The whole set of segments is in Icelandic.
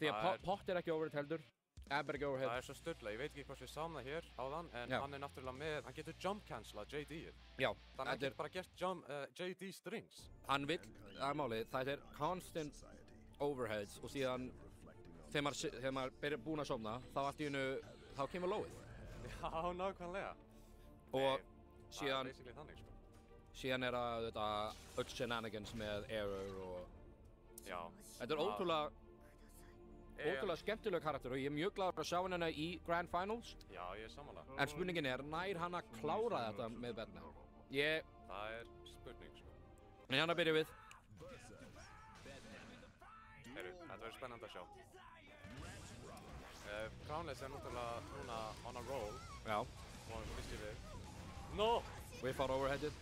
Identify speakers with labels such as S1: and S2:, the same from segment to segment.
S1: Því að Pott ekki overhead heldur. Ab ekki overhead.
S2: Það svo sturla, ég veit ekki hvort við sáum það hér áðan, en hann náttúrulega með, hann getur jump cancela JD-ið.
S1: Já.
S2: Þannig að hann getur bara gert JD strings.
S1: Hann vill, það málið, það constant overheads og síðan þegar maður búinn að sofna, þá allt í einu, þá kemur lowið.
S2: Já, nákvæmlega.
S1: Og síðan,
S2: basically þannig, sko.
S1: Síðan það þetta öll shenanigans með error og...
S2: Já.
S1: Þetta ótrúlega skemmtileg karakter og ég mjög glaður að sjá henni í Grand Finals.
S2: Já, ég sammála.
S1: En spurningin nær hann að klára þetta með Batman?
S2: Það spurning, sko.
S1: En hérna byrjum við.
S2: Heyrðu, þetta verður spennandi að sjá. Crownless náttúrulega núna on a roll.
S1: Já.
S2: Og hann missti við. No!
S1: Við fara overheadið.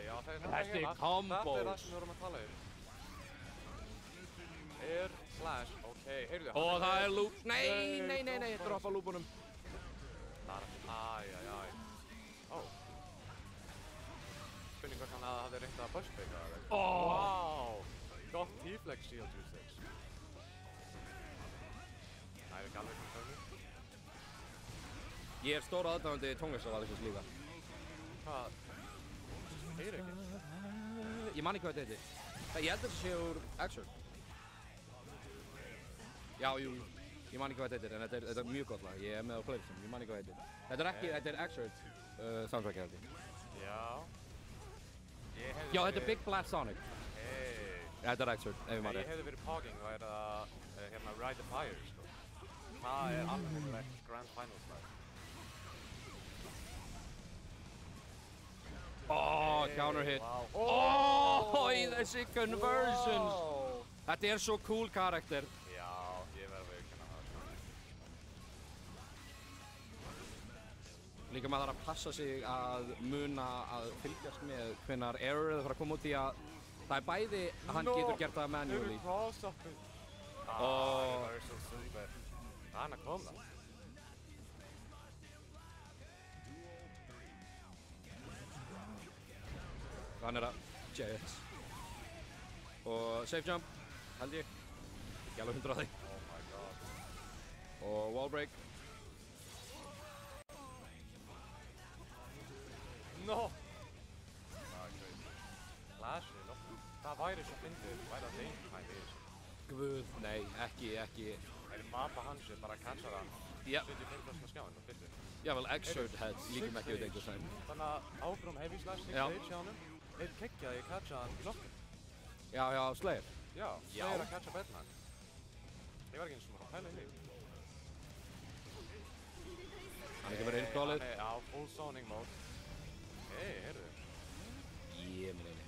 S2: Já,
S1: þessi combos.
S2: Þetta það sem við vorum að tala slash, heyrðu.
S1: Og það loop. Nei, droppa loopunum.
S2: Æjæjæj. Spurning hvort hann hafði reynt að bushbreaka það. Wow! Gott T-flex shield usage. Það ekki alveg konfirmið.
S1: Ég stóra aðdáandi tónlistarvalsins líka.
S2: Hvað? Heyri ekki.
S1: Ég man ekki hvað þetta heitir. Ég held að þetta sé úr Exert. Já, jú. Ég man ekki hvað þetta heitir, en þetta mjög gott lag. Ég með á playlistinu, ég man ekki hvað þetta heitir. Þetta Exert soundtrack held ég.
S2: Já.
S1: Já, þetta Big Blast Sonic. Þetta Exert, ef ég man rétt.
S2: Ég hefði verið pogging og hérna Ride the Fire, sko. Það alveg Grand Finals lag.
S1: Counter hit. Þessi conversions. Þetta svo cool karakter.
S2: Já, ég verði að viðurkenna það.
S1: Líka maður þarf að passa sig að muna að fylgjast með hvenær errorið fara að koma út í að það bæði að hann getur gert það manually.
S2: Það svo super. Hann að koma.
S1: Hann að Jets. Og safe jump, held ég. Ekki alveg 100 á þig.
S2: Oh my god.
S1: Og wall break.
S2: No! Það crazy. Flashið, það væri svo fyndið, væri að Danger hætti þessu.
S1: Guð, nei, ekki.
S2: Mappa hans bara að catcha það.
S1: Já.
S2: 75% af skjáin og fyndið.
S1: Jável, Exert heads líka ekki við Danger Sign.
S2: Þannig að áfram heavy slash 6 stage hjá honum. Kekkjaði ég catcha hann í loftinu.
S1: Já, Slayer.
S2: Já, Slayer að catcha Batman. Ég var ekki eins og maður að pæla í því.
S1: Hann ekki verið innskólið.
S2: Já, full zoning mode. Heyrðu.
S1: Ég meina.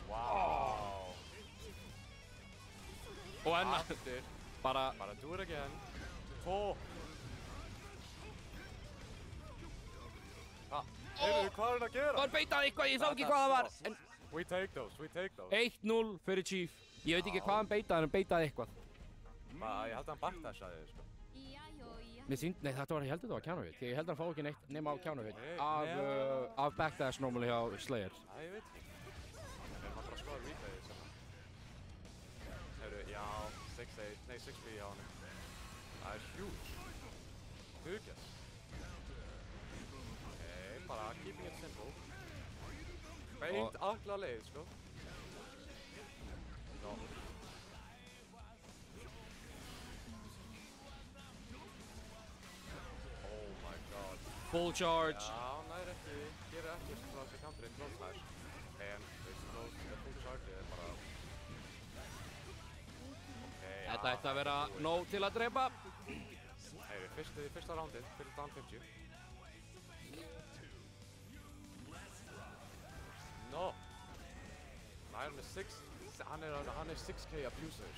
S2: Wow.
S1: Og enn
S2: aftur.
S1: Bara
S2: do it again. Heyrðu, hvað hann að gera?
S1: Það beitað eitthvað, ég sá ekki hvað það var.
S2: We take those.
S1: 1-0 fyrir Chief. Ég veit ekki hvað hann beitaði, en hann beitaði eitthvað.
S2: Ég held að hann backdashaði þig, sko.
S1: Nei, ég held að þetta var counterhit. Ég held að hann fá ekki neitt nema á counterhit af backdash normally hjá Slayer.
S2: Ég veit ekki. Við erum bara að skoða replayið saman. Heyrðu, já, 6B á hann. Það huge. Hugast. Bara keeping it simple. Beint alla leið, sko. No. Oh my god.
S1: Full charge.
S2: Já, nær ekki. Gerir ekki frá þessi counterinn close slash. En þessi full charge bara...
S1: Þetta ætti að vera nóg til að drepa.
S2: Heyri, fyrsta roundið fyrir down 50. No! Hann er 6k abuser.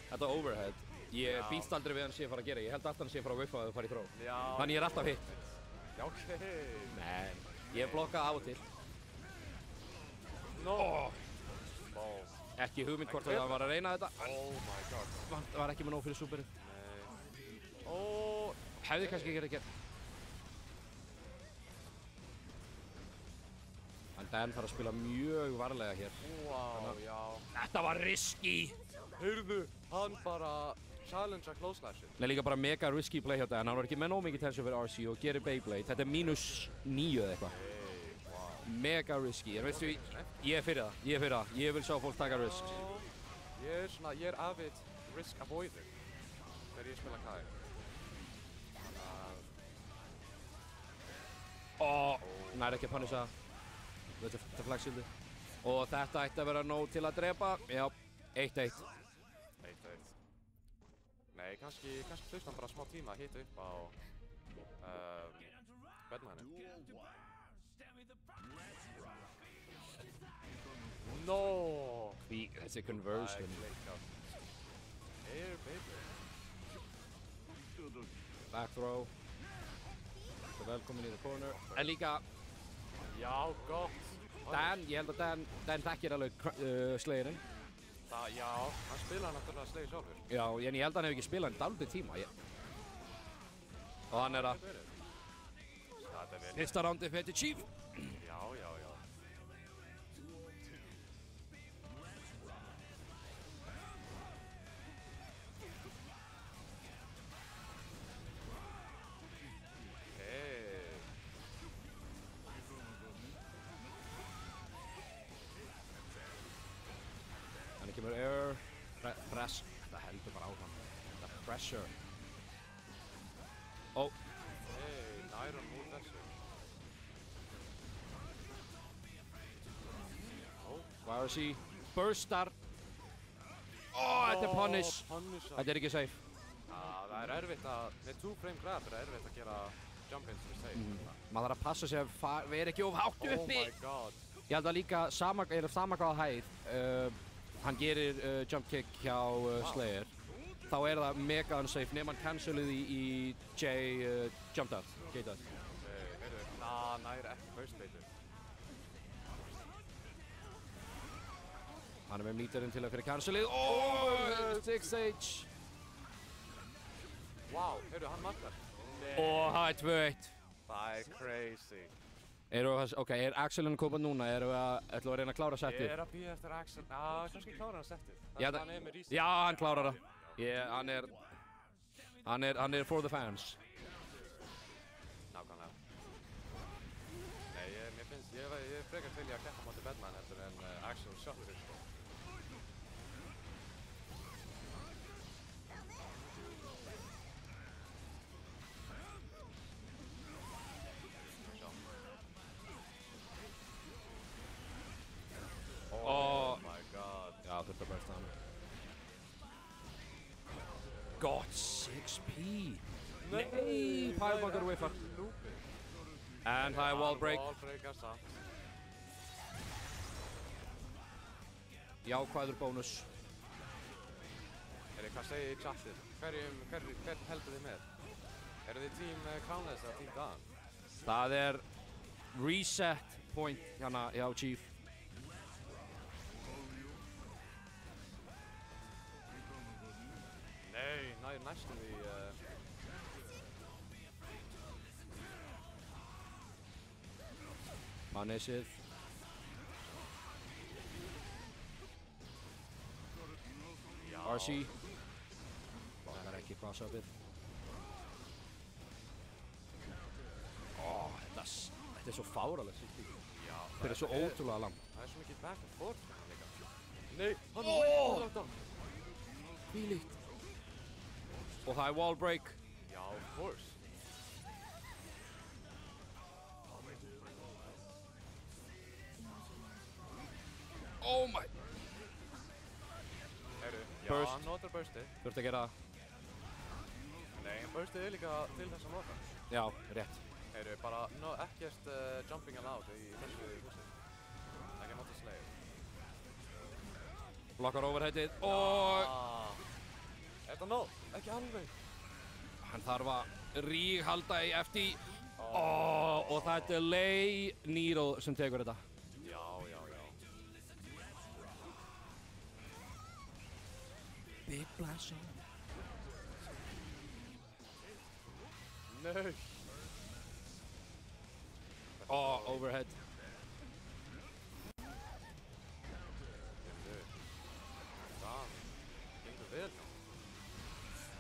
S1: Þetta overhead. Ég býst aldrei við hann sé að fara að gera. Ég held alltaf hann sé að fara að viffa að það fara í þró. Þannig ég alltaf hitt.
S2: Já, ok.
S1: Nei, ég blokkað af og til.
S2: No!
S1: Ekki hugmynd hvort að það var að reyna þetta.
S2: Oh my god.
S1: Það var ekki með nóg fyrir superið.
S2: Nei.
S1: Hefði kannski ekki gert. Dan þarf að spila mjög varlega hér.
S2: Wow, já.
S1: Þetta var risky!
S2: Heyrðu, hann bara challengea close slashið.
S1: Það er líka bara mega risky play hjá Dan. Hann var ekki með nóg mikið tension fyrir RC og gerir Beyblade. Þetta er -9 eða eitthvað.
S2: Hey, wow.
S1: Mega risky. En veistu, ég er fyrir það. Ég vil sjá fólk taka risks.
S2: Ég er avid risk avoider þegar ég spila Kai.
S1: Nær ekki að punisha. Þetta flagshildi. Og þetta ætti að vera nóg til að drepa. Já, 1-1.
S2: 1-1. Nei, kannski þurfti hann bara smá tíma að hita upp á Bedmanu. No!
S1: Þessi conversion.
S2: Air baby.
S1: Back throw. Velkomin í the corner. En líka,
S2: Já, gott.
S1: Dan, ég held að Dan þekkir alveg Slayerinn.
S2: Já, hann spilaði náttúrulega Slayer sjálfur.
S1: Já, en ég held að hann hefur ekki spilað hann dálítið tíma. Og hann er að
S2: Þetta er vel.
S1: fyrsta rándi fyrir Chief.
S2: Já.
S1: Þannig kemur air, press, þetta heldur bara áfram. Þetta pressure.
S2: Nær hann úr þessu.
S1: YRC, burstar. Þetta er punish. Þetta er ekki safe.
S2: Það er erfitt að, með 2 frame grab er erfitt að gera jump ins fyrir safe.
S1: Maður þarf að passa sig að vera ekki of hátt uppi.
S2: Oh my god.
S1: Ég held að líka sama hvaða hæð hann gerir jump kick hjá Slayer, þá er það mega unsafe nema hann canceluði í J jump dart, gate dart.
S2: Heyrðu, nær ekki first baitu.
S1: Hann er með meterinn til að fyrir cancelið. 6H.
S2: Wow, heyrðu, hann markar.
S1: Það er 2-1.
S2: Það er crazy.
S1: Er Axelinn komað núna? Ætlum við að reyna að klára settið?
S2: Ég er að bíða eftir Axel. Kannski klára hann settið.
S1: Hann
S2: er með reset.
S1: Já, hann klárar það. Hann er for the fans.
S2: Nákvæmlega. Nei, ég er frekar til í að keppa móti Bedman heldur en Axel sjálfur. Oh my god.
S1: Já, þurfti að bursta hann. Gott 6P. Nei, Pilebucker whiffar. En það er wall break.
S2: Wall breakar samt.
S1: Jákvæður bónus.
S2: Hvað segir chatið? Hvern heldur þið með? Eru þið tím Crownless eða tím Dan?
S1: Það er reset point hérna hjá Chief.
S2: Nei, næstum því
S1: Mannesið. RC. Það er ekki cross-upið. Þetta er svo fáralegt. Þetta er svo ótrúlega langt.
S2: Það er svo mikið back and forth líka. Nei, hann er þetta.
S1: Hvílíkt. Og það er wall break.
S2: Já, of course.
S1: Oh my.
S2: Heyrðu, já,
S1: Burst.
S2: hann notar burstið.
S1: Þurfti að gera það.
S2: Nei, burstið er líka til þess að nota.
S1: Já, rétt.
S2: Heyrðu, bara ekkert jumping allowed í þessu húsi. Ekki nota Slayer.
S1: Blokkar overheadið og
S2: Er þetta nóg? Ekki alveg.
S1: hann þarf að ríghalda í FD. Og það er delay Needle sem tekur þetta.
S2: Já.
S1: Big blast.
S2: Nei.
S1: Overhead.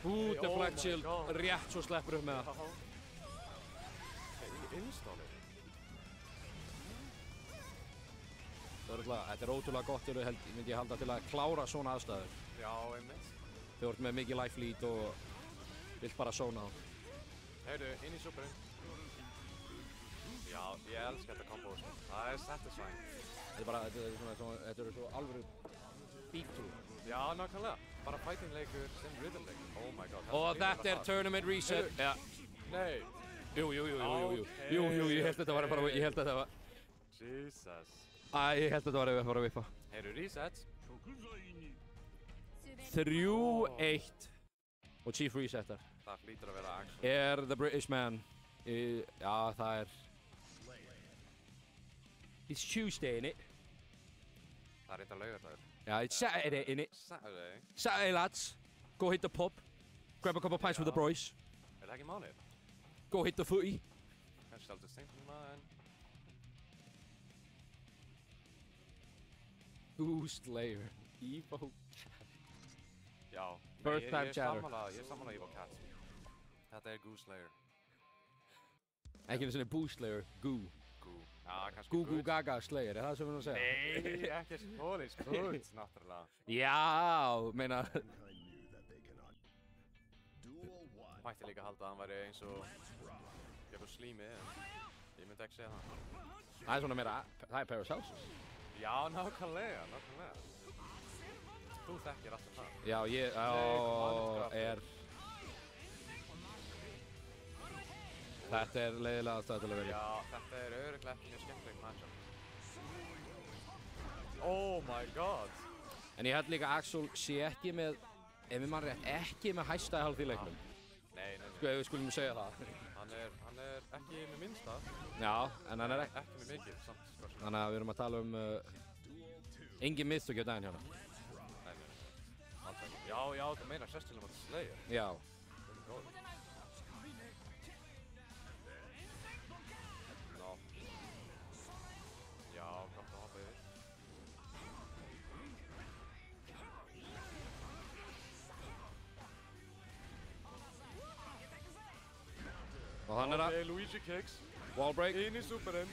S1: Ú, deflect
S2: my
S1: shield,
S2: God.
S1: rétt svo sleppur upp með það.
S2: Já. Installið.
S1: Þetta er ótrúlega gott myndi ég halda til að klára svona aðstæður.
S2: Já, einmitt.
S1: Þú ert með mikið life lead og vilt bara sóna á.
S2: Heyrðu, inn í superinn. Já, ég elska þetta kombo, sko. Það er satisfying.
S1: Þetta eru svo alvöru beat-through.
S2: Já, nákvæmlega. Bara fighting-leikur sem rhythm-leikur. Oh my god.
S1: Og þetta er tournament reset. Já.
S2: Nei.
S1: Jú, ég held þetta var bara,
S2: Jesus.
S1: Ég held þetta var að fara að vippa.
S2: Heyrðu, reset.
S1: 3-1. Og Chief resetar.
S2: Það hlýtur að vera action.
S1: Er the British man. Já, það er... It's Tuesday, innit?
S2: Það er eitthvað laugardagur.
S1: Yeah, it's Saturday, innit?
S2: Saturday.
S1: Saturday, lads. Go hit the pub. Grab a couple of pints with the boys.
S2: Er það ekki mánið?
S1: Go hit the footy.
S2: Kannski aldrei stengt maður.
S1: Boost layer. Evo.
S2: Já.
S1: First time chatter.
S2: Ég er sammála Evo Cat. Þetta er Goose Layer.
S1: Ekki einu sinni boost layer. Goo.
S2: Goo. Já, kannski
S1: Goo Goo Gaga Slayer, er það sem við erum að segja?
S2: Nei, ekki svoleiðis punts, náttúrulega.
S1: Já, meina...
S2: Mætti líka halda að hann væri eins og eitthvað slími, en ég myndi ekki segja það.
S1: Það er svona meira... Það er Paracelsus.
S2: Já, nákvæmlega. Þú þekkir alltaf það.
S1: Já, ég... er... Þetta er leiðilega aðstæða til að vera í.
S2: Já, þetta er örugglega ekki mjög skemmtilegt matchup. Oh my god!
S1: En ég held líka að Axel sé ekki með, ef ég man rétt, ekki með hæsta hálf í leiknum.
S2: Nei.
S1: Sko, ef við skulum segja það.
S2: Hann er ekki með minnsta.
S1: Já, en hann er
S2: ekki með mikið, samt.
S1: Þannig að við erum að tala um engin mistök hjá daginn hérna.
S2: Nei. Alls ekki. Já, það meina sérstaklega mot Slayer.
S1: Já.
S2: Já, gott að hoppa yfir.
S1: Og hann er að...
S2: Luigi kicks.
S1: Wall break.
S2: Inn í superinn.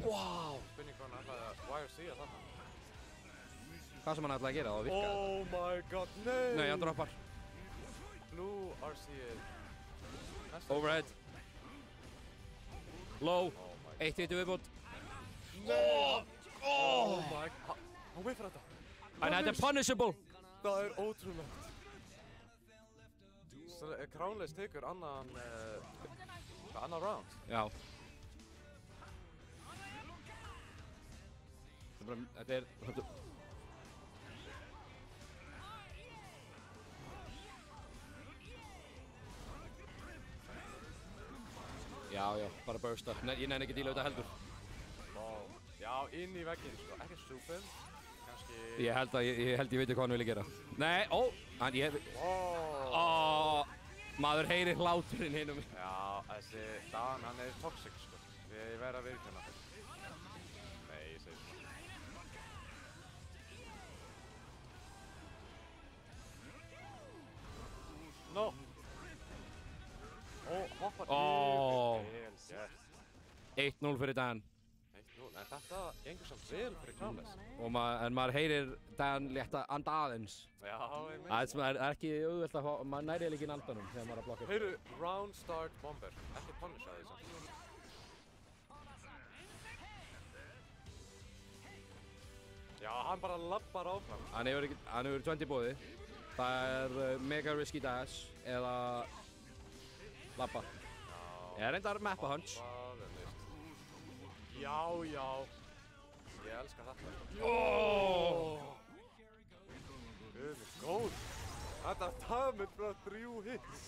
S2: Wow. Spurning hvað hann ætlaði að YRC-a þarna.
S1: Hvað sem hann ætlaði að gera, það virkaði.
S2: Oh my god, nei!
S1: Nei, hann droppar.
S2: Blue RC er...
S1: Overhead. Low. Eitt hittu viðbútt.
S2: Oh my god. Hann whiffar þetta.
S1: En þetta er punishable.
S2: Það er ótrúlegt. Crownless tekur annan round.
S1: Já. Þetta er... Já, bara bursta. Ég nenni ekki að díla þetta heldur.
S2: Já, inn í vegginn, sko. Ekki super. Kannski...
S1: Ég held ég veit hvað hann vilja gera. Nei, hann maður heyrir hláturinn hinum.
S2: Já, þessi Dan, hann er toxic, sko. Ég verð að viðurkenna þetta. Nei, ég segi svona. No! Hoppar yfir. Vel gert.
S1: 1-0 fyrir Dan.
S2: 1-0, en þetta gengur samt vel fyrir Crownless.
S1: En maður heyrir Dan létta anda aðeins.
S2: Já, ég meina.
S1: Það er ekki auðvelt að fá, maður næri ekki inn andanum þegar maður er að blokka.
S2: Heyrðu, round start bomber. Ekki punish að því samt. Já, hann bara lappar áfram.
S1: Hann hefur 20 bóði. Það er mega risky dash eða lappa. Ég er reyndar mappa hunch.
S2: Já. Ég elska þetta. Guð minn góð. Þetta tafminn frá 3 hits.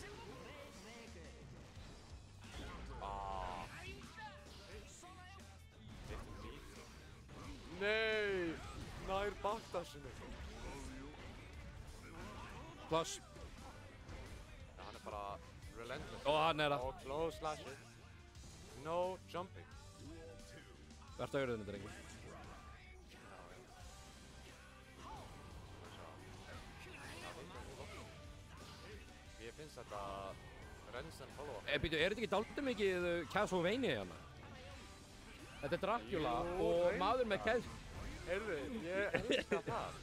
S2: Nei, nær backdashinu.
S1: Plus.
S2: Ja, hann er bara relentless.
S1: Og hann er að.
S2: Og close slasher. No jumping.
S1: Vertu auðvitað, drengur.
S2: Ég finnst þetta Rensen follow-up.
S1: Býtu, er þetta ekki dálítið mikið Castlevania hérna? Þetta er Dracula
S2: Jú,
S1: og
S2: reyndar.
S1: maður með keðju.
S2: Heyrðu, ég elska það.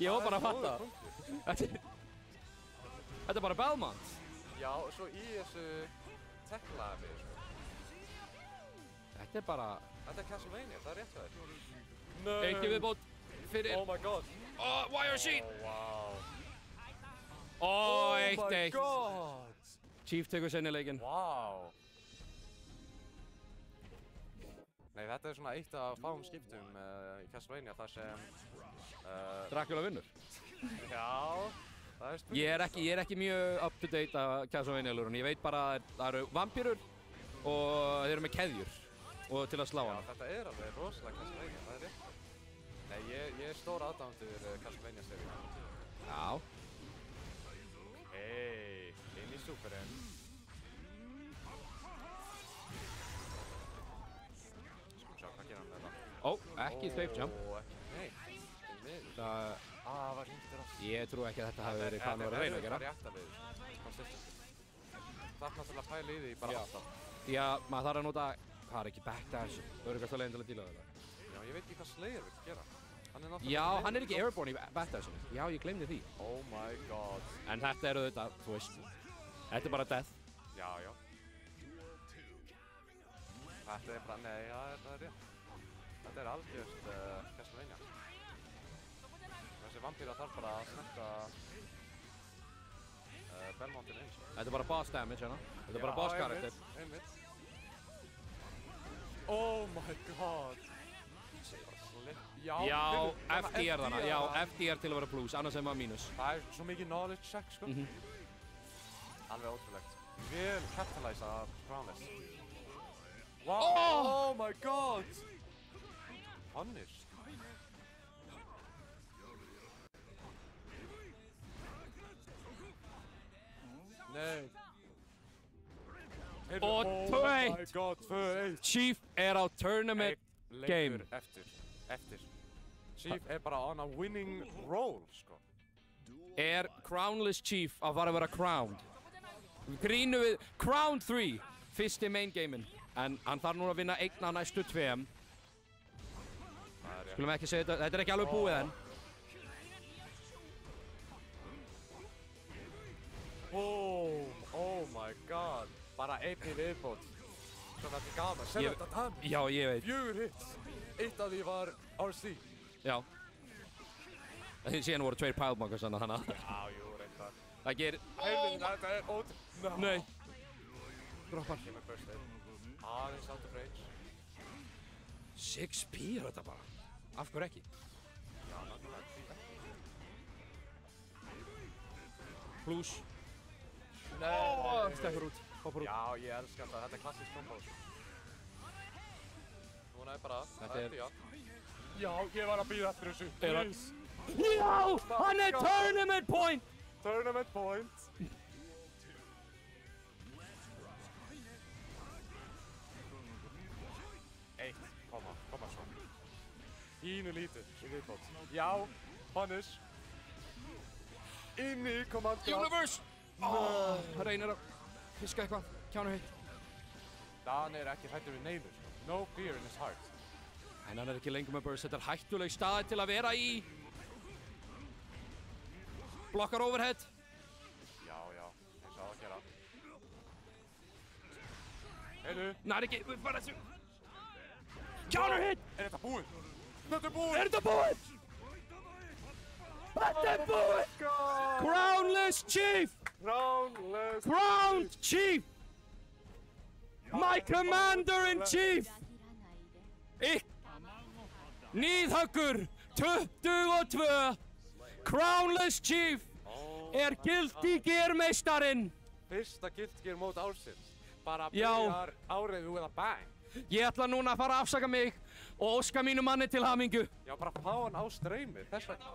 S1: Ég var bara að
S2: Það er
S1: fatta.
S2: góður punktur.
S1: Þetta er bara Belmont.
S2: Já, svo í þessu tech-labi, sko.
S1: Þetta er bara
S2: Þetta er Castlevania, það er rétt hjá þér.
S1: ekki viðbót fyrir...
S2: Oh my god.
S1: Wire sheet!
S2: Wow.
S1: 1-1.
S2: god.
S1: Chief tekur seinni leikinn.
S2: Wow. Nei, þetta er svona eitt af fáum skiptum í Castlevania þar sem...
S1: Dracula vinnur.
S2: Já, það er spurning.
S1: Ég er ekki mjög up to date af Castlevania-lúrun. Ég veit bara að það eru vampýrur og þeir eru með keðjur og til að slá
S2: Já,
S1: hana.
S2: þetta er alveg rosalega Castlevania, það er rétt. Nei, ég er stór aðdáðandur Castlevania-seríu.
S1: Já.
S2: Hei, inn í Superinn. Skulum sjá, hvað gerir hann með það?
S1: Ekki space jump.
S2: Nei, til miður.
S1: Það,
S2: Það var hringt þér á.
S1: ég trú ekki að þetta hafi verið hvað hann var að reyna að gera.
S2: Það er rétt að við, consistency. Það er náttúrulega að pæla í því bara
S1: Já.
S2: alltaf.
S1: Já, maður þarf að nota, hvað er ekki backdash, öruggasta leiðin til að díla við þetta.
S2: Já, ég veit ekki hvað Slayer vill gera. Hann er náttúrulega...
S1: Já, hann er ekki airborne í backdashinu. Já, ég glemdi því.
S2: Oh my god.
S1: En þetta eru þetta, þú veist, þetta er bara death.
S2: Já, já. Þetta er bara, nei, það er rétt. Þetta er algjört Castlevania. Þessi vampíra þarf bara að snerta Belmontin eins.
S1: Þetta er bara boss damage, hérna. Þetta er bara boss karakter.
S2: Einmitt. Oh my god. Já,
S1: Já,
S2: heyrðu,
S1: FDR þarna. Já, FDR til að vera plus, annars er maður mínus.
S2: Það er svo mikið knowledge check, sko. Alveg ótrúlegt. Vel capitalize af Crownless. Wow! Oh my god! Punish. Nei. Heyrðu,
S1: Og
S2: oh
S1: 2-1.
S2: my god, 2-1.
S1: Chief er á tournament game.
S2: Leikur eftir. Chief er bara on a winning roll, sko.
S1: Er Crownless Chief að fara að vera crowned? Grínu við Crown 3, fyrsti main gameinn. En hann þarf núna að vinna einn af næstu tveim.
S2: Það er rétt.
S1: Skulum ekki segja þetta er ekki alveg búið enn.
S2: Oh my god. Bara einn í viðbót. Svo þetta er gaman. Sérðu
S1: Ég-
S2: þetta tann?
S1: Já, ég veit.
S2: 4 hits. Eitt af því var RC.
S1: Já. Síðan voru tveir pilebunkers þannig að hana.
S2: Já, jú, reyndar.
S1: Það gerir...
S2: Heyrðu, þetta er ótrúlega. No.
S1: Nei. Droppar.
S2: Kemur burstið. Aðeins out of range.
S1: 6p er þetta bara. Af hverju ekki?
S2: Já, náttúrulega.
S1: Plus.
S2: Nei.
S1: Stekkur út. Hoppar út.
S2: Já, ég elska þetta. Þetta er klassísk kombo. Núna er bara...
S1: Þetta er-
S2: já. Já, ég var að býða eftir þessu.
S1: Er hann-
S2: Please.
S1: Já! Hann er tournament point!
S2: Tournament point. Eitt, koma svo. Ínu lítið, í viðbót. Já, punish. Inn í command grab.
S1: Universe! Hann reynir að fiska eitthvað. Kjánu heitt.
S2: Dan er ekki hræddur við neinu, sko. No fear in his heart.
S1: En hann er ekki lengur með burst. Þetta er hættuleg staði til að vera í. Blokkar overhead.
S2: Já, eins og að gera. Heiðu,
S1: Nær ekki, bara þessu. Kjánu heitt!
S2: er þetta búið? Þetta er búið!
S1: Er þetta búið? Þetta er búið! Crownless Chief!
S2: Crownless.
S1: Crowned Chief! My Commander-in-Chief! Níðhöggur 22! Crownless Chief er Guilty Gear meistarinn!
S2: Fyrsta Guilty Gear mót ársins. Bara
S1: Já.
S2: byrjar árið with a bang.
S1: Ég ætla núna að fara að afsaka mig og óska mínu manni til hamingju.
S2: Já, bara fá hann á streymið, þess vegna.